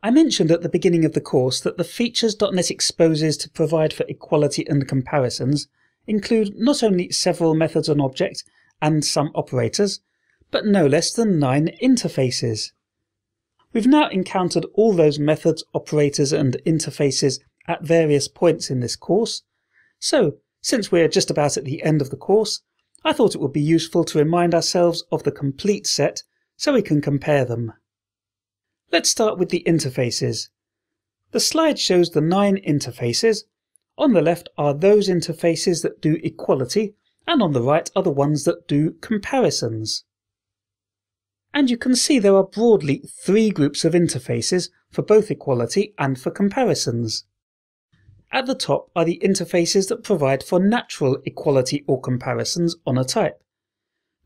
I mentioned at the beginning of the course that the features.NET exposes to provide for equality and comparisons include not only several methods on object and some operators, but no less than 9 interfaces. We've now encountered all those methods, operators and interfaces at various points in this course, so since we're just about at the end of the course, I thought it would be useful to remind ourselves of the complete set so we can compare them. Let's start with the interfaces. The slide shows the 9 interfaces. On the left are those interfaces that do equality, and on the right are the ones that do comparisons. And you can see there are broadly 3 groups of interfaces for both equality and for comparisons. At the top are the interfaces that provide for natural equality or comparisons on a type.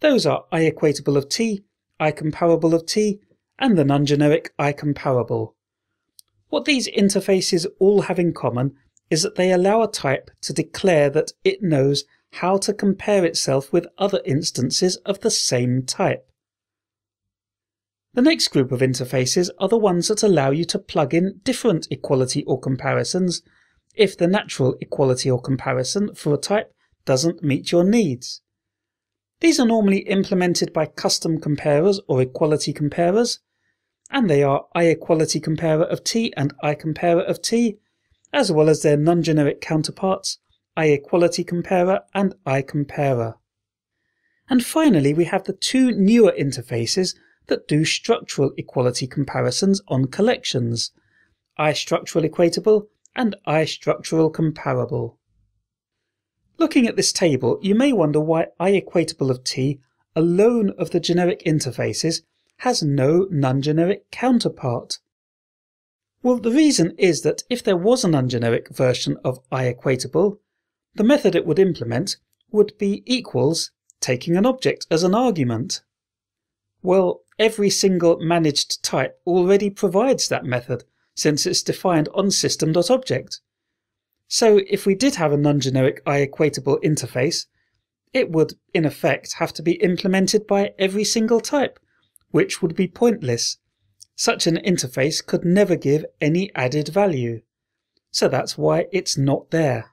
Those are IEquatable of T, IComparable of T, and the non-generic IComparable. What these interfaces all have in common is that they allow a type to declare that it knows how to compare itself with other instances of the same type. The next group of interfaces are the ones that allow you to plug in different equality or comparisons if the natural equality or comparison for a type doesn't meet your needs. These are normally implemented by custom comparers or equality comparers, and they are IEquality comparer of T and IComparer of T, as well as their non-generic counterparts, IEquality comparer and IComparer. And finally we have the 2 newer interfaces that do structural equality comparisons on collections, iStructural Equatable and iStructural Comparable. Looking at this table, you may wonder why IEquatable of T, alone of the generic interfaces, has no non-generic counterpart. Well, the reason is that if there was a non-generic version of IEquatable, the method it would implement would be equals taking an object as an argument. Well, every single managed type already provides that method, since it's defined on system.object. So if we did have a non-generic IEquatable interface, it would, in effect, have to be implemented by every single type, which would be pointless. Such an interface could never give any added value. So that's why it's not there.